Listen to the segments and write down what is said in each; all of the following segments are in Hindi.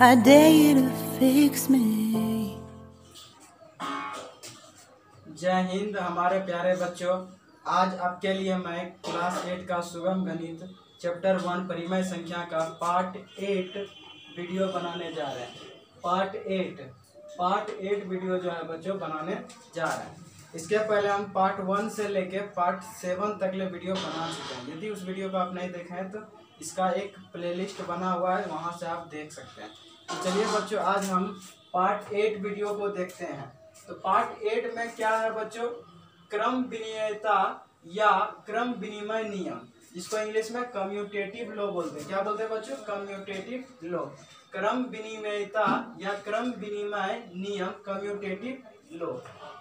I dare you to fix me. जय हिंद हमारे प्यारे बच्चों। आज आपके लिए मैं क्लास 8 का सुगम गणित चैप्टर 1 परिमेय संख्या का पार्ट 8 वीडियो बनाने जा रहे हैं। पार्ट 8 वीडियो जो है बच्चों बनाने जा रहे हैं। इसके पहले हम पार्ट 1 से लेके पार्ट 7 तक ले वीडियो बना चुके हैं। यदि उस वीडियो को आप नहीं देखे हैं तो इसका एक प्लेलिस्ट बना हुआ है, वहां से आप देख सकते हैं। तो चलिए बच्चों, आज हम पार्ट 8 वीडियो को देखते हैं। तो पार्ट 8 में क्या है बच्चों, क्रम विनिमयता या क्रम विनिमय नियम, जिसको इंग्लिश में कम्यूटेटिव लॉ बोलते हैं। क्या बोलते हैं बच्चों? Commutative law. क्रम विनिमयता या क्रम विनिमय नियम, कम्यूटेटिव लॉ।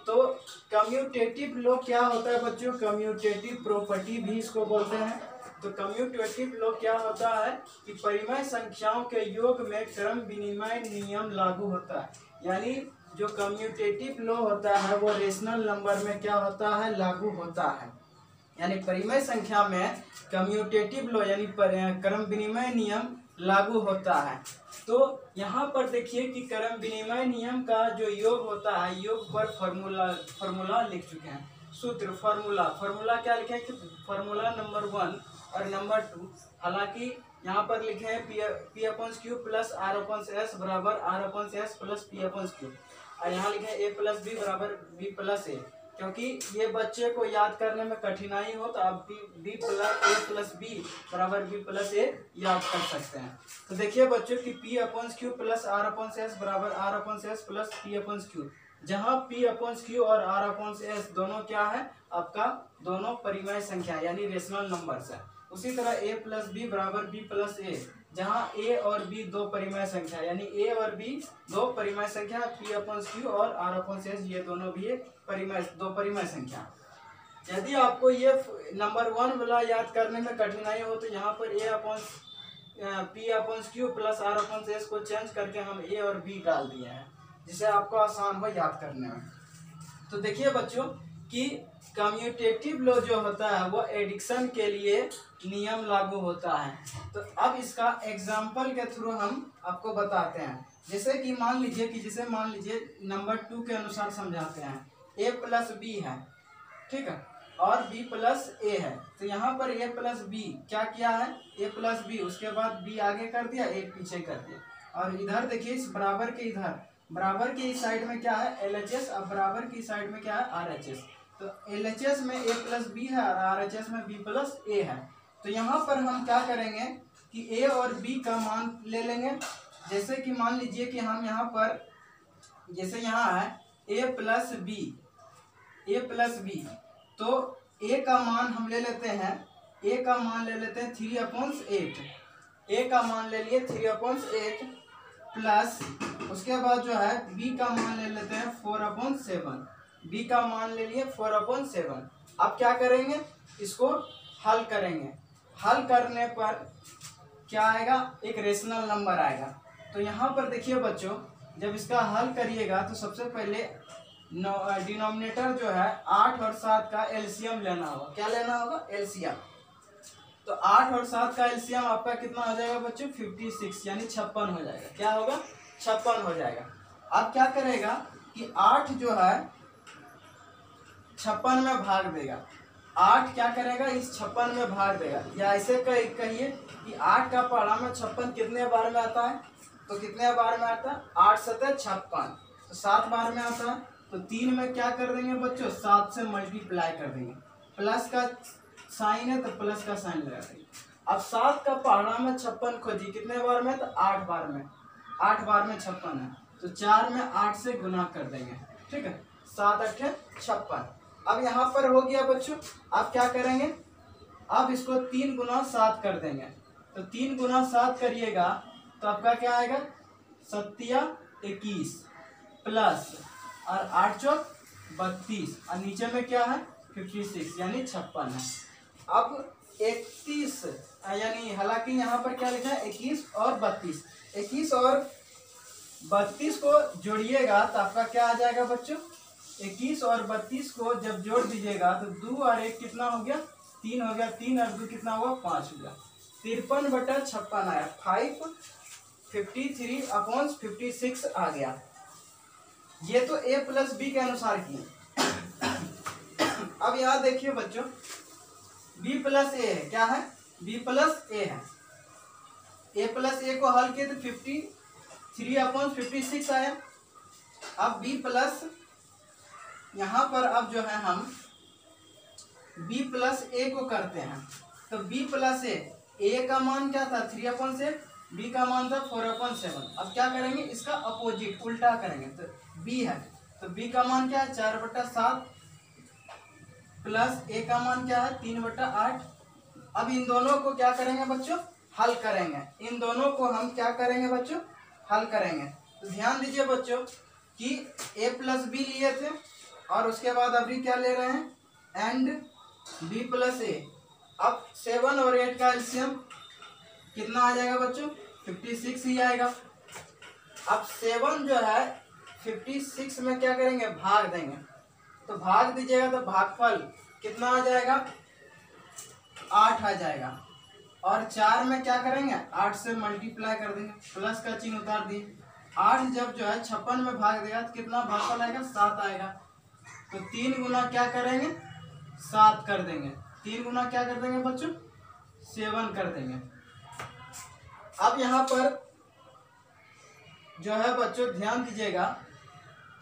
तो कम्यूटेटिव लॉ क्या होता है बच्चों? कम्यूटेटिव प्रॉपर्टी भी इसको बोलते हैं। तो कम्यूटेटिव लॉ क्या होता है कि परिमेय संख्याओं के योग में क्रम विनिमय नियम लागू होता है। यानी जो कम्यूटेटिव लॉ होता है वो रेशनल नंबर में क्या होता है, लागू होता है। यानी परिमेय संख्या में कम्यूटेटिव लॉ यानी क्रम विनिमय नियम लागू होता है। तो यहाँ पर देखिए कि क्रम विनिमय नियम का जो योग होता है, योग पर फॉर्मूला लिख चुके हैं। सूत्र फॉर्मूला क्या लिखे हैं कि फॉर्मूला नंबर 1 और नंबर 2। हालांकि यहाँ पर लिखे हैं P upon Q plus R upon S बराबर R upon S plus P upon Q, और यहाँ लिखे हैं ए प्लस बी बराबर बी प्लस ए। क्योंकि ये बच्चे को याद करने में कठिनाई हो तो आप B plus A plus B बराबर बी प्लस ए याद कर सकते हैं। तो देखिए बच्चों कि P upon Q plus R upon S बराबर R upon S plus P upon Q, जहाँ पी अपॉन क्यू और आर अपॉन एस दोनों क्या है, आपका दोनों परिमेय संख्या यानी रेशनल नंबर्स है। उसी तरह ए प्लस बी बराबर बी प्लस ए, जहाँ ए और बी दो परिमेय संख्या यानी ए और बी दो परिमेय संख्या, पी अपॉन क्यू और आर अपॉन एस ये दोनों भी दो परिमेय संख्या। यदि आपको ये नंबर 1 वाला याद करने में कठिनाई हो तो यहाँ पर A upon P upon Q plus R upon S को चेंज करके हम ए और बी डाल दिए हैं, जिससे आपको आसान हो याद करने में। तो देखिए बच्चों कि कम्यूटेटिव लॉ जो होता है वो एडिक्शन के लिए नियम लागू होता है। तो अब इसका एग्जाम्पल के थ्रू हम आपको बताते हैं। जैसे कि मान लीजिए नंबर 2 के अनुसार समझाते हैं। ए प्लस बी है, ठीक है, और बी प्लस ए है। तो यहाँ पर ए प्लस बी क्या किया है, ए प्लस बी, उसके बाद बी आगे कर दिया, ए पीछे कर दिया। और इधर देखिए इस बराबर के इस साइड में क्या है, LHS, और बराबर की साइड में क्या है, RHS। तो LHS में a प्लस बी है और RHS में b प्लस ए है। तो यहाँ पर हम क्या करेंगे कि a और b का मान ले लेंगे। जैसे कि मान लीजिए कि हम यहाँ पर, जैसे यहाँ है a प्लस बी, तो a का मान हम ले लेते हैं, a का मान ले लेते हैं 3/8। a का मान ले लिए 3/8 प्लस उसके बाद जो है b का मान ले लेते हैं 4/7। b का मान ले लिए 4/7। अब क्या करेंगे, इसको हल करेंगे। हल करने पर क्या आएगा, एक रेशनल नंबर आएगा। तो यहाँ पर देखिए बच्चों, जब इसका हल करिएगा तो सबसे पहले डिनोमिनेटर जो है 8 और 7 का एलसीएम लेना होगा। क्या लेना होगा, एलसीएम। तो 8 और 7 का एलसीएम आपका कितना हो जाएगा बच्चों, 56 यानी 56 हो जाएगा। क्या होगा, 56 हो जाएगा। अब क्या करेगा कि 8 जो है 56 में भाग देगा। 8 क्या करेगा, इस 56 में भाग देगा। या ऐसे कहिए कि 8 का पहाड़ा में 56 कितने बार में आता है, तो कितने बार में आता है, 8 सतह 56, तो 7 बार में आता है। तो 3 में क्या कर देंगे बच्चों, 7 से मल्टीप्लाई कर देंगे। प्लस का साइन है तो प्लस का साइन लगा देंगे। अब 7 का पहाड़ा में 56 खोजिए, कितने बार में, तो 8 बार में। 8 बार में 56 है, तो 4 में 8 से गुना कर देंगे, ठीक है, 7 8 56। अब यहाँ पर हो गया बच्चों। अब क्या करेंगे, अब इसको 3 गुना 7 कर देंगे। तो 3 गुना 7 करिएगा तो आपका क्या आएगा, 7 21 प्लस और 8 चौक 32, और नीचे में क्या है 56 यानी 56 है। अब 31 यानी, हालांकि यहाँ पर क्या लिखा है 21 और 32, 21 और 32 को जोड़िएगा तो आपका क्या आ जाएगा बच्चों, 21 और 32 को जब जोड़ दीजिएगा तो 2 और 1 कितना हो गया, 3 हो गया। 3 और 2 कितना हुआ, 5 हो गया। 53/56 आया। 5 53/56 आ गया। ये तो a प्लस बी के अनुसार किए। अब यहाँ देखिए बच्चों, b प्लस ए है, क्या है, b प्लस ए है। a प्लस ए को हल किए तो 53/56 आया। अब b प्लस, यहाँ पर अब जो है हम b प्लस ए को करते हैं, तो b प्लस ए का मान क्या था 3/7, b का मान था 4/7। अब क्या करेंगे, इसका अपोजिट उल्टा करेंगे, तो b है तो b का मान क्या है 4/7 प्लस a का मान क्या है 3/8। अब इन दोनों को क्या करेंगे बच्चों, हल करेंगे। इन दोनों को हम क्या करेंगे बच्चों, हल करेंगे। तो ध्यान दीजिए बच्चों कि a प्लस बी लिए थे और उसके बाद अभी क्या ले रहे हैं एंड b प्लस ए। अब 7 और 8 का एलसीएम कितना आ जाएगा बच्चों, 56 ही आएगा। अब 7 जो है 56 में क्या करेंगे, भाग देंगे, तो भाग दीजिएगा तो भागफल कितना आ जाएगा, 8 आ जाएगा। और 4 में क्या करेंगे, 8 से मल्टीप्लाई कर देंगे, प्लस का चिन्ह उतार दिए। 8 जब जो है 56 में भाग देगा तो कितना भागफल आएगा, 7 आएगा। तो 3 गुना क्या करेंगे, 7 कर देंगे। 3 गुना क्या कर देंगे बच्चों, 7 कर देंगे। अब यहाँ पर जो है बच्चों ध्यान दीजिएगा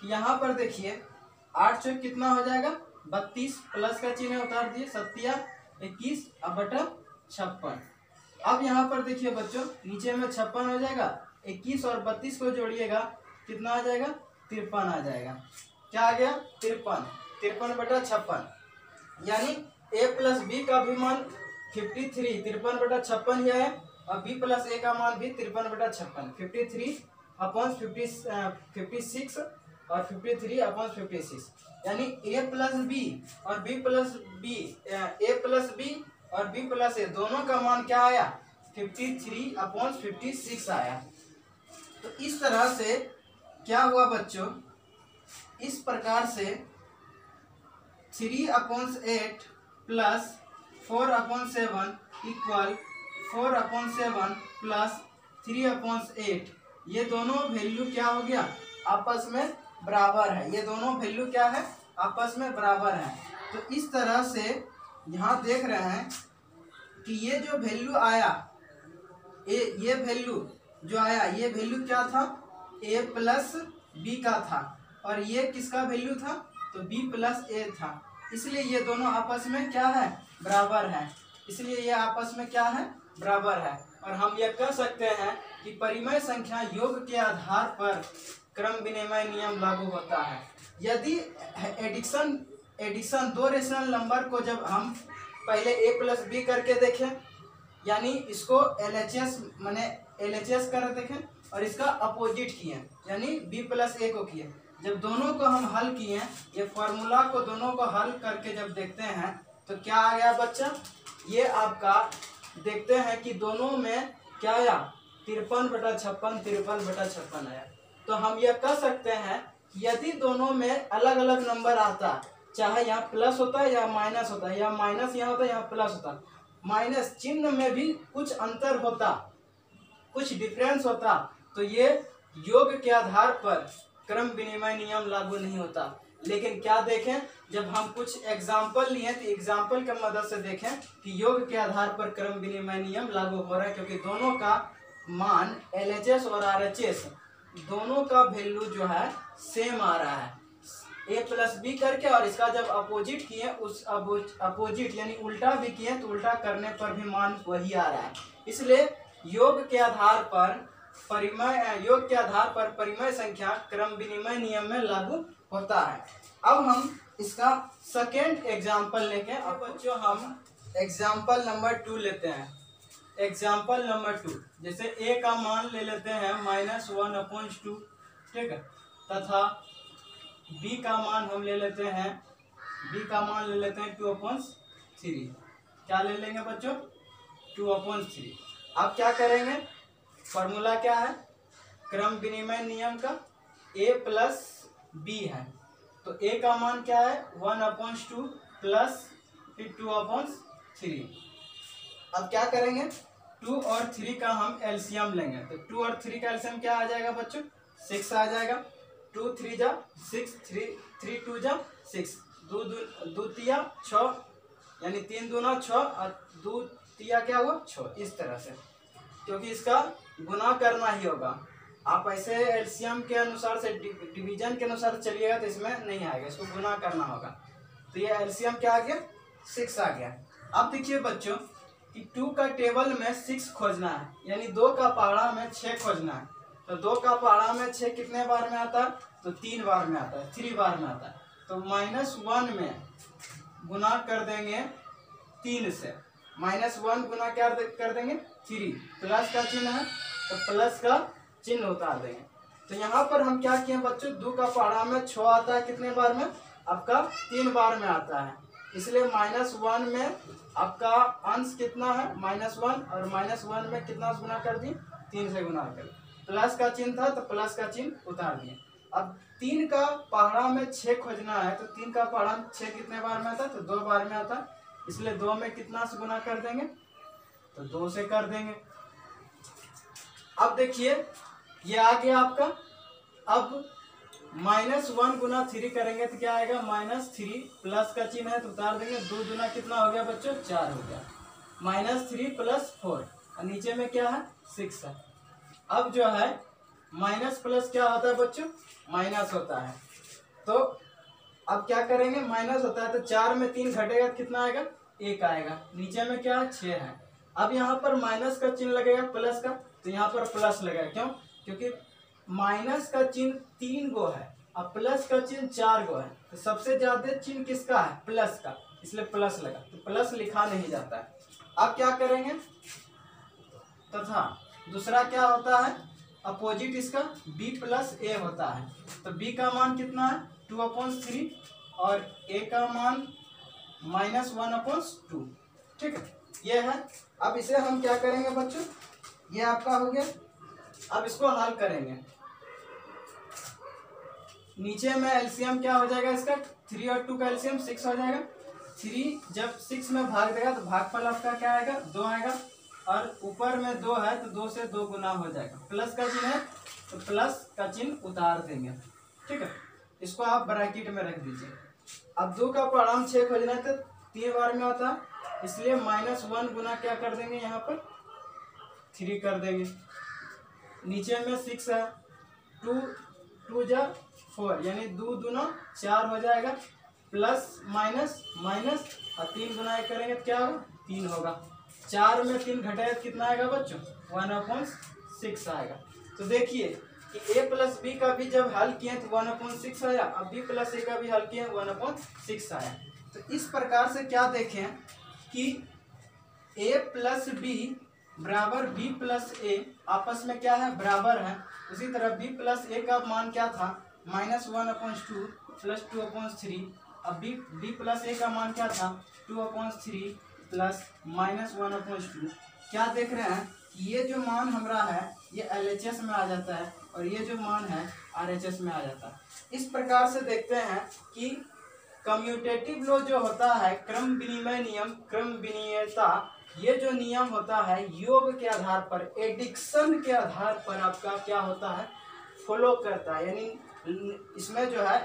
कि यहाँ पर देखिए 8 चौक कितना हो जाएगा 32, प्लस का चिन्ह उतार दिए, 7×21/56। अब यहाँ पर देखिए बच्चों नीचे में 56 हो जाएगा, 21 और 32 को जोड़िएगा कितना आ जाएगा, 53 आ जाएगा। क्या आ गया, 53/56। यानी a प्लस बी का भी मान 53/56 ही है और b प्लस ए का मान भी 53/56, 53/56 और 53/56। यानी a प्लस बी और b plus B, a plus B और b प्लस ए दोनों का मान क्या आया, 53/56 आया। तो इस तरह से क्या हुआ बच्चों, इस प्रकार से 3/8 प्लस 4/7 इक्वल 4/7 प्लस 3/8, ये दोनों वैल्यू क्या हो गया, आपस में बराबर है। ये दोनों वैल्यू क्या है, आपस में बराबर है। तो इस तरह से यहाँ देख रहे हैं कि ये जो वैल्यू आया, ये वैल्यू जो आया, ये वैल्यू क्या था, a प्लस बी का था और ये किसका वैल्यू था, तो b प्लस ए था। इसलिए ये दोनों आपस में क्या है, बराबर है। इसलिए ये आपस में क्या है, बराबर है। और हम ये कह सकते हैं कि परिमेय संख्या योग के आधार पर क्रम विनिमय नियम लागू होता है। यदि एडिशन दो रेशनल नंबर को जब हम पहले a प्लस बी करके देखें, यानी इसको LHS कर देखें और इसका अपोजिट किए, यानी b प्लस ए को किए, जब दोनों को हम हल किए, ये फॉर्मूला को दोनों को हल करके जब देखते हैं तो क्या आ गया बच्चा, ये आपका देखते हैं कि दोनों में क्या आया, 53/56 आया। तो हम ये कह सकते हैं यदि दोनों में अलग अलग नंबर आता, चाहे यहाँ प्लस होता है या माइनस होता है, या माइनस यहाँ होता है यहाँ प्लस होता, माइनस चिन्ह में भी कुछ अंतर होता, कुछ डिफरेंस होता, तो ये योग के आधार पर क्रम विनिमय नियम लागू नहीं होता। लेकिन क्या देखें, जब हम कुछ एग्जाम्पल लिए तो एग्जाम्पल के मदद से देखें कि योग के आधार पर क्रम विनिमय नियम लागू हो रहा है, क्योंकि दोनों का मान LHS और RHS दोनों का वैल्यू जो है सेम आ रहा है। a प्लस बी करके और इसका जब अपोजिट किए, उस अपोजिट यानी उल्टा भी किए तो उल्टा करने पर भी मान वही आ रहा है। इसलिए योग के आधार पर परिमेय संख्या क्रम विनिमय नियम में लागू होता है। अब हम इसका सेकेंड एग्जाम्पल लेके, अब बच्चों हम एग्जाम्पल नंबर 2 लेते हैं। एग्जाम्पल नंबर 2, जैसे a का मान ले लेते हैं -1/2, ठीक है, तथा b का मान हम ले लेते हैं 2/3। क्या ले लेंगे बच्चों, 2/3। अब क्या करेंगे, फॉर्मूला क्या है, क्रम विनिमय नियम का a प्लस बी है, तो a का मान क्या है 1/2 प्लस 2/3। अब क्या करेंगे, 2 और 3 का हम एलसीएम लेंगे तो 2 और 3 का एलसीएम क्या आ जाएगा बच्चों? 6 आ जाएगा। 2 3 जा 6, 3 2 जा 6, 2 तिया 6, यानी 3 दूना 6 और 2 तिया क्या हुआ 6। इस तरह से, क्योंकि इसका गुना करना ही होगा। आप ऐसे एलसीएम के अनुसार से डिवीजन के अनुसार चलिएगा तो इसमें नहीं आएगा, इसको गुना करना होगा। तो ये एलसीएम क्या आ गया? 6 आ गया। अब देखिए बच्चों कि 2 का टेबल में 6 खोजना है, यानी 2 का पहाड़ा में 6 खोजना है। तो 2 का पहाड़ा में 6 कितने बार में आता है? तो 3 बार में आता है, 3 बार में आता है। तो -1 में गुना कर देंगे 3 से, -1 गुना क्या कर देंगे 3, प्लस का चिन्ह है तो प्लस का चिन्ह उतार देंगे। तो यहाँ पर हम क्या किए बच्चों? 2 का पहाड़ा में 6 आता है, कितने बार में? आपका 3 बार में आता है, इसलिए -1 में आपका अंश कितना है? -1, और -1 में कितना गुना कर दिए? 3 से गुना कर। प्लस का चिन्ह था तो प्लस का चिन्ह उतार दिए। अब 3 का पहाड़ा में 6 खोजना है, तो 3 का पहाड़ा 6 कितने बार में आता है? तो 2 बार में आता है, इसलिए 2 में कितना से गुना कर देंगे? तो 2 से कर देंगे। अब देखिए ये आ गया आपका। अब -1 गुना 3 करेंगे तो क्या आएगा? -3, प्लस का चिन्ह है तो उतार देंगे। 2 गुना कितना हो गया बच्चों? 4 हो गया। -3 + 4 और नीचे में क्या है? 6 है। अब जो है माइनस प्लस क्या होता है बच्चों? माइनस होता है। तो अब क्या करेंगे? माइनस होता है तो 4 में 3 घटेगा तो कितना आएगा? 1 आएगा। नीचे में क्या है? 6 है। अब यहाँ पर माइनस का चिन्ह लगेगा प्लस का, तो यहाँ पर प्लस लगेगा। क्यों? क्योंकि माइनस का चिन्ह 3 गो है और प्लस का चिन्ह 4 गो है, तो सबसे ज्यादा चिन्ह किसका है? प्लस का, इसलिए प्लस लगा। तो प्लस लिखा नहीं जाता है। अब क्या करेंगे? तथा दूसरा क्या होता है? अपोजिट इसका b + a होता है। तो b का मान कितना है? 2/3 और a का मान -1/2। ठीक है, ये है। अब इसे हम क्या करेंगे बच्चों? ये आपका हो गया। अब इसको हल करेंगे। नीचे में एलसीएम क्या हो जाएगा इसका? 3 और 2 का एलसीएम 6 हो जाएगा। 3 जब 6 में भाग देगा तो भागफल आपका क्या आएगा? 2 आएगा। और ऊपर में 2 है तो 2 से 2 गुना हो जाएगा। प्लस का चिन्ह है तो प्लस का चिन्ह उतार देंगे। ठीक है, इसको आप ब्रैकेट में रख दीजिए। अब 2 का पहाड़ा 6 खोजना है तो 3 बार में आता है, इसलिए -1 गुना क्या कर देंगे? यहाँ पर 3 कर देंगे। नीचे में 6 है, 2 जा 4 यानी 2 दूना 4 हो जाएगा। प्लस माइनस माइनस और 3 गुना करेंगे तो क्या होगा? 3 होगा। 4 में 3 घटाए तो कितना आएगा बच्चों? 1/6 आएगा। तो देखिए कि a + b का भी जब हल किए तो 1/6 आया, अब b + a का भी हल किए 1/6 आया। तो इस प्रकार से क्या देखें कि a + b बराबर b + a आपस में क्या है? बराबर है। उसी तरह b + a का मान क्या था? -1/2 + 2/3। अब b + a का मान क्या था? 2/3 + -1/2। क्या देख रहे हैं कि ये जो मान हमारा है ये LHS में आ जाता है और ये जो मान है RHS में आ जाता है। इस प्रकार से देखते हैं कि कम्यूटेटिव लॉ जो होता है, क्रम विनिमय नियम, क्रम विनिमयता, ये जो नियम होता है योग के आधार पर, एडिक्शन के आधार पर आपका क्या होता है? फॉलो करता है। यानी इसमें जो है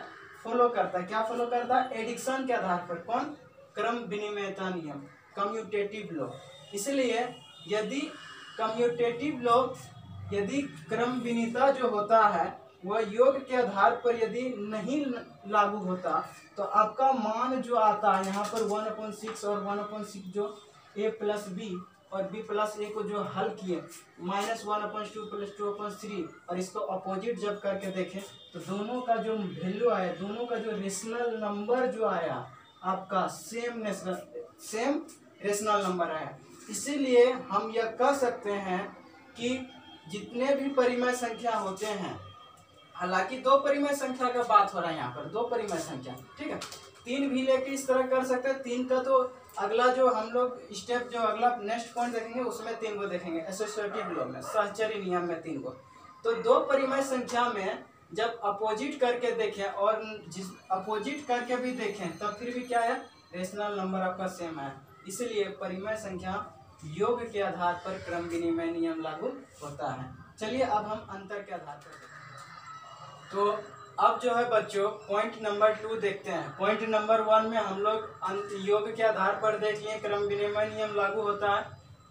फॉलो करता है, क्या फॉलो करता है? एडिक्शन के आधार पर। कौन? क्रम विनिमयता नियम, कम्यूटेटिव लॉ। इसलिए यदि कम्यूटेटिव लॉ, यदि क्रम विनिमयता जो होता है वह योग के आधार पर यदि नहीं लागू होता तो आपका मान जो आता है यहाँ पर 1/6 और 1/6 जो a + b और b + a को जो हल किए -1/2 + 2/3 और इसको अपोजिट जब करके देखें तो दोनों का जो वैल्यू आया, दोनों का जो रेशनल नंबर जो आया आपका सेम रेशनल नंबर आया। इसीलिए हम यह कह सकते हैं कि जितने भी परिमेय संख्या होते हैं, हालांकि 2 परिमेय संख्या का बात हो रहा है यहाँ पर, 2 परिमेय संख्या, ठीक है। 3 भी लेके इस तरह कर सकते हैं। 3 का तो अगला जो हम लोग स्टेप, जो अगला नेक्स्ट पॉइंट देखेंगे उसमें 3 को देखेंगे, एसोसिएटिव लॉ में, सहचर्य नियम में 3 को। तो 2 परिमेय संख्या में जब अपोजिट करके देखें और जिस अपोजिट करके भी देखें तब फिर भी क्या है? रेशनल नंबर आपका सेम है। इसलिए परिमेय संख्या योग के आधार पर क्रम विनिमय नियम लागू होता है। चलिए अब हम अंतर के आधार पर तो अब जो है बच्चों पॉइंट नंबर 2 देखते हैं। पॉइंट नंबर 1 में हम लोग योग के आधार पर देख लिए क्रम विनिमय नियम लागू होता है।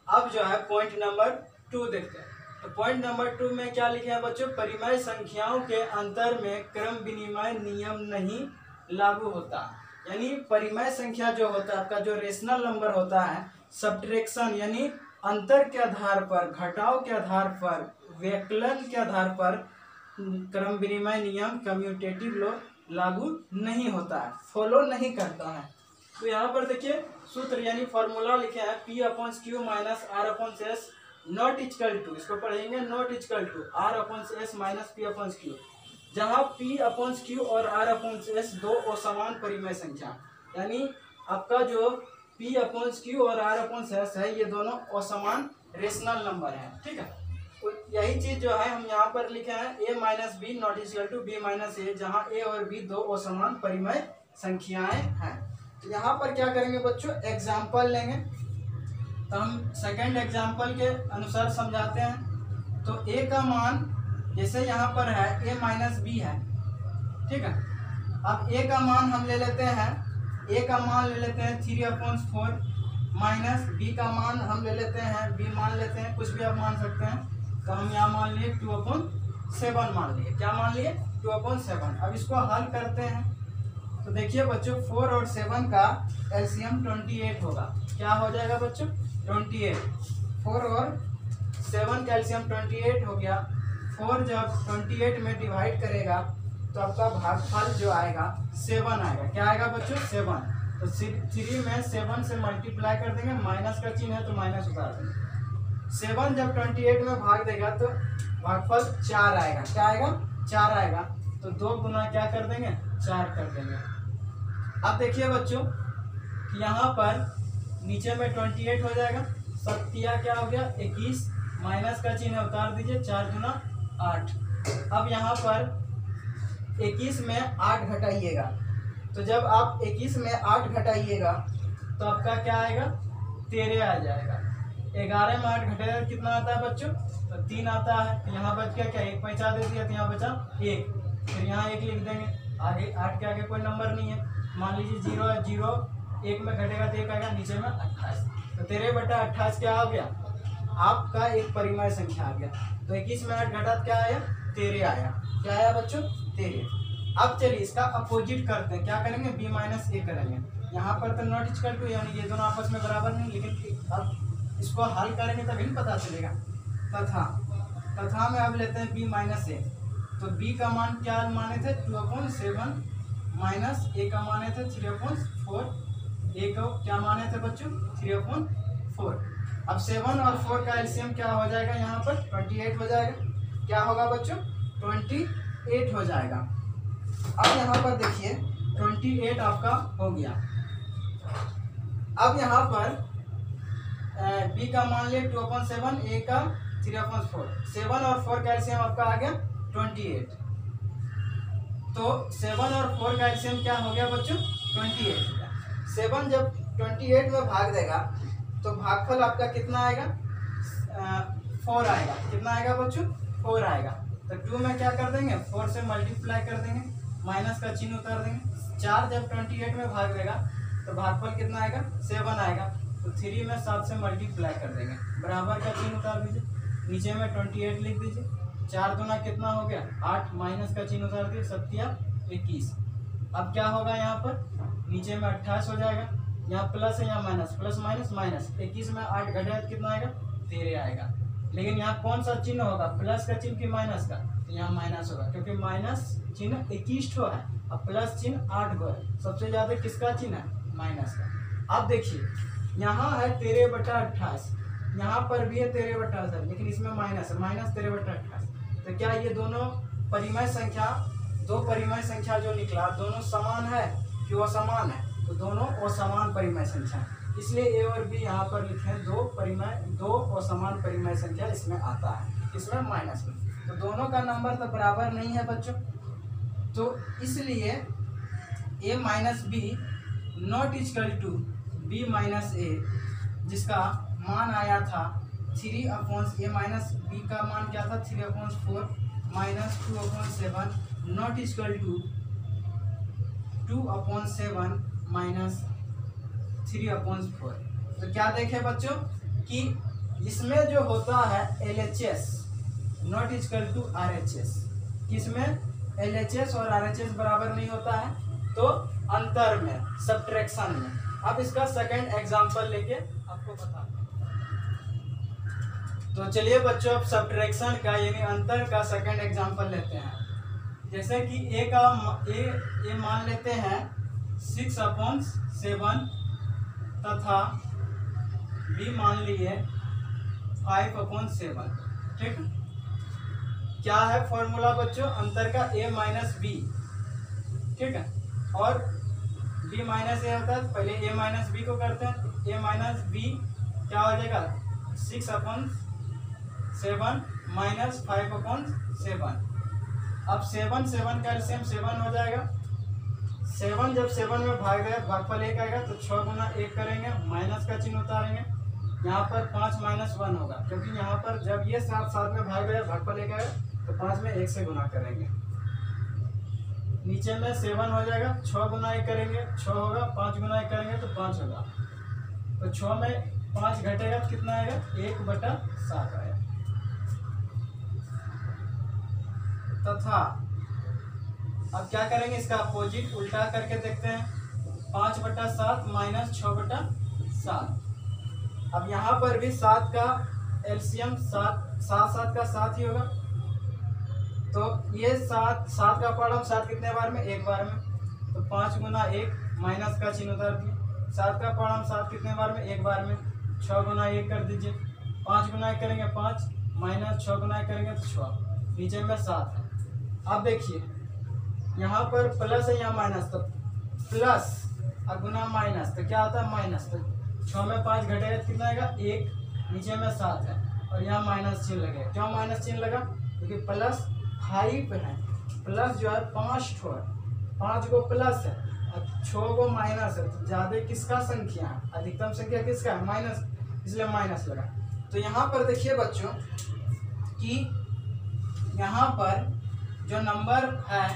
अब जो है पॉइंट नंबर 2 देखते हैं। तो पॉइंट नंबर 2 में क्या लिखे हैं बच्चों, परिमेय संख्याओं के अंतर में क्रम विनिमय नियम नहीं लागू होता। यानी परिमेय संख्या जो होता है आपका, जो रेशनल नंबर होता है, सब्ट्रैक्शन यानी अंतर के आधार पर, घटाव के आधार पर, व्यकलन के आधार पर क्रम विनिमय नियम कम्यूटेटिव लॉ लागू नहीं होता है, फॉलो नहीं करता है। तो यहाँ पर देखिए सूत्र यानी फॉर्मूला लिखे हैं P/Q minus R/S not equal to, इसको पढ़ेंगे not equal to R/S minus P/Q, जहाँ P/Q और R/S दो असमान परिमेय संख्या, यानी आपका जो P/Q और R/S है ये दोनों असमान रेशनल नंबर है। ठीक है, तो यही चीज जो है हम यहाँ पर लिखे हैं A minus B not equal to B minus A, जहाँ A और B दो असमान परिमेय संख्याएं हैं। तो यहाँ पर क्या करेंगे बच्चों, एग्जाम्पल लेंगे। तो हम सेकंड एग्जाम्पल के अनुसार समझाते हैं। तो A का मान जैसे यहाँ पर है A माइनस बी है, ठीक है। अब A का मान हम ले लेते हैं, A का मान ले लेते हैं 3/4 माइनस B का मान हम ले लेते हैं, B मान लेते हैं, कुछ भी आप मान सकते हैं। तो हम यहाँ मान लिए 2/7 मान लिए, क्या मान लिए 2/7। अब इसको हल करते हैं तो देखिए बच्चों 4 और 7 का एलसीएम 28 होगा। क्या हो जाएगा बच्चों 28, 4 और 7 का एलसीएम 28 हो गया। 4 जब 28 में डिवाइड करेगा तो आपका भागफल जो आएगा 7 आएगा। क्या आएगा बच्चों 7। तो 3 में 7 से मल्टीप्लाई कर देंगे, माइनस का चिन्ह है तो माइनस उतार देंगे। 7 जब 28 में भाग देगा तो भागफल 4 आएगा। क्या आएगा 4 आएगा। तो 2 गुना क्या कर देंगे 4 कर देंगे। अब देखिए बच्चों यहाँ पर नीचे में 28 हो जाएगा, सत्या क्या हो गया 21, माइनस का चिन्ह उतार दीजिए, 4 गुना 8। अब यहाँ पर 21 में 8 घटाइएगा, तो जब आप 21 में 8 घटाइएगा तो आपका क्या आएगा 13 आ जाएगा। 11 में 8 घटेगा कितना आता है बच्चों, तो 3 आता है। तो यहाँ बच गया क्या, 1 पैंचा दे दिया तो यहाँ बचा 1, फिर यहाँ 1 लिख देंगे। आगे 8 के आगे कोई नंबर नहीं है, मान लीजिए 0 है, 0 1 में घटेगा तो 1 आएगा, नीचे में 28। तो 13/28 क्या हो गया आपका एक परिमेय संख्या आ गया। तो 21 में 8 घटा क्या आया 13 आया। क्या आया बच्चों 13। अब चलिए इसका अपोजिट करते हैं, क्या करेंगे B माइनस ए करेंगे। यहाँ पर तो नॉट इक्वल टू यानी ये दोनों आपस में बराबर नहीं, लेकिन अब इसको हल करेंगे तभी नहीं पता चलेगा। तथा में अब लेते हैं B माइनस ए। तो B का मान क्या माने थे 2/7 माइनस ए का माने थे 3/4, ए को क्या माने थे बच्चों 3/4। अब 7 और 4 का एलसीएम क्या हो जाएगा, यहाँ पर 28 हो जाएगा। क्या होगा बच्चों 28 हो जाएगा। अब यहाँ पर देखिए 28 आपका हो गया। अब यहाँ पर B का मान लिया 2/7, ए का 3/4, 7 और 4 का एलसीएम आपका आ गया 28। तो 7 और 4 का एलसीएम क्या हो गया बच्चों 28। 7 जब 28 में भाग देगा तो भागफल आपका कितना आएगा 4 आएगा। कितना आएगा बच्चों 4 आएगा। तो 2 में क्या कर देंगे 4 से मल्टीप्लाई कर देंगे, माइनस का चिन्ह उतार देंगे। 4 जब 28 में भाग देगा तो भागफल कितना आएगा 7 आएगा। तो 3 में 7 से मल्टीप्लाई कर देंगे, बराबर का चिन्ह उतार दीजिए, नीचे में 28 लिख दीजिए। 4 दूना कितना हो गया 8, माइनस का चिन्ह उतार दिए, 7 21। अब क्या होगा यहाँ पर नीचे में 28 हो जाएगा, यहाँ प्लस है यहाँ माइनस, प्लस माइनस माइनस। 21 में 8 घटेगा कितना आएगा 13 आएगा। लेकिन यहाँ कौन सा चिन्ह होगा, प्लस का चिन्ह कि माइनस का, तो यहाँ माइनस होगा क्योंकि माइनस चिन्ह 21 ठो है और प्लस चिन्ह 8 गो है। सबसे ज्यादा किसका चिन्ह है माइनस का। अब देखिए यहाँ है 13/28, यहाँ पर भी है 13/28, लेकिन इसमें माइनस है, माइनस 13/28। तो क्या ये दोनों परिमेय संख्या, दो परिमेय संख्या जो निकला दोनों समान है कि वो समान है, तो दोनों असमान परिमेय संख्या, इसलिए ए और बी यहाँ पर लिखे हैं दो असमान परिमेय संख्या इसमें आता है, इसमें माइनस में। तो दोनों का नंबर तो बराबर नहीं है बच्चों, तो इसलिए A minus B not equal to B minus A, जिसका मान आया था 3/a माइनस बी का मान क्या था 3/4 minus 2/7 not equal to 2/7 minus 3/4। तो क्या देखे बच्चों कि इसमें जो होता है LHS not equal to RHS, किसमें LHS और RHS बराबर नहीं होता है, तो अंतर में, सब्ट्रैक्शन में। अब इसका सेकंड एग्जांपल लेके आपको बता। तो चलिए बच्चों अब सब्ट्रैक्शन का यानी अंतर का सेकंड एग्जांपल लेते हैं। जैसे कि ए मान लेते हैं 6/7 तथा बी मान लिए 5/7। ठीक, क्या है फॉर्मूला बच्चों अंतर का a माइनस बी। ठीक है, और b माइनस ए होता है, पहले a माइनस बी को करते हैं। a माइनस बी क्या हो जाएगा 6/7 माइनस 5/7। अब 7 का एलसीएम 7 हो जाएगा। 7 जब 7 में भागफल 1 आएगा तो 6 गुना 1 करेंगे, माइनस का चिन्ह उतारेंगे। यहाँ पर 5 माइनस 1 होगा, क्योंकि यहाँ पर जब ये साथ में भागफल 1 आएगा तो 5 में 1 से गुना करेंगे। नीचे में 7 हो जाएगा, 6 गुना 1 करेंगे 6 होगा, 5 गुना 1 करेंगे तो 5 होगा। तो 6 में 5 घटेगा तो कितना आएगा 1/7 आएगा। तथा अब क्या करेंगे इसका अपोजिट उल्टा करके देखते हैं। 5/7 माइनस 6/7। अब यहाँ पर भी 7 का एलसीएम 7 का 7 ही होगा। तो ये 7 का पढ़म 7 कितने बार में 1 बार में, तो 5 गुना 1 माइनस का चिन्ह उतार दिए। 7 का पढ़म 7 कितने बार में 1 बार में, 6 गुना 1 कर दीजिए। 5 गुना 1 करेंगे 5 माइनस 6 गुना 1 करेंगे तो 6, नीचे में 7 है। अब देखिए यहाँ पर प्लस है यहाँ माइनस, तो प्लस और गुना माइनस तो क्या होता है माइनस। तो 6 में 5 घटेगा तो कितना आएगा 1, नीचे में 7 है और यहाँ माइनस चिन्ह लगेगा। क्यों माइनस चिन्ह लगा, क्योंकि प्लस 5 है, प्लस जो है 5 ठो है, 5 को प्लस है और 6 को माइनस है। तो ज्यादा किसका संख्या है, अधिकतम संख्या किसका है माइनस, इसलिए माइनस लगा। तो यहाँ पर देखिए बच्चों कि यहाँ पर जो नंबर है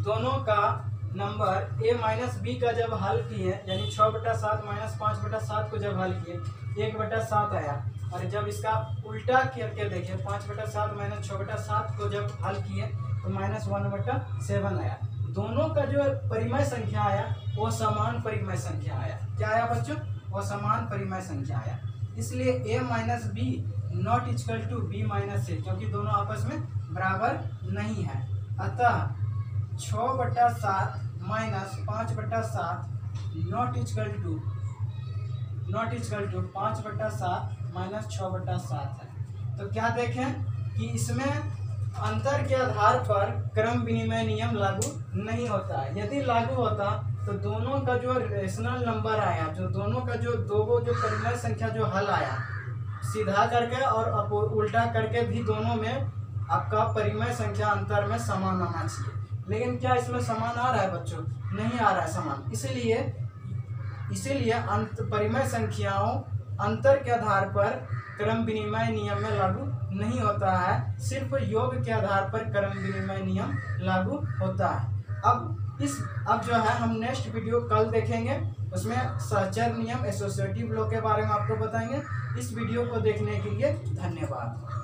दोनों का नंबर a माइनस बी का जब हल किए यानी 6/7 माइनस 5/7 को जब हल किए 1/7 आया। और जब इसका उल्टा करके देखें 5/7 माइनस 6/7 को जब हल किए तो माइनस 1/7 आया। दोनों का जो परिमेय संख्या आया वो समान परिमेय संख्या आया। क्या आया बच्चों, वो समान परिमेय संख्या आया। इसलिए a minus B not equal to B minus A, क्योंकि दोनों आपस में बराबर नहीं है। अतः 6/7 minus 5/7 not equal to 5/7 minus 6/7 है। तो क्या देखें कि इसमें अंतर के आधार पर क्रम विनिमय नियम लागू नहीं होता है। यदि लागू होता तो दोनों का जो रेशनल नंबर आया, जो दोनों का जो जो परिमेय संख्या जो हल आया सीधा करके और उल्टा करके भी दोनों में आपका परिमेय संख्या अंतर में समान आना चाहिए। लेकिन क्या इसमें समान आ रहा है बच्चों, नहीं आ रहा है समान। इसीलिए परिमेय संख्याओं अंतर के आधार पर क्रम विनिमय नियम में लागू नहीं होता है, सिर्फ योग के आधार पर क्रम विनिमय नियम लागू होता है। अब जो है हम नेक्स्ट वीडियो कल देखेंगे, उसमें सहचर नियम एसोसिएटिव लॉ के बारे में आपको बताएंगे। इस वीडियो को देखने के लिए धन्यवाद।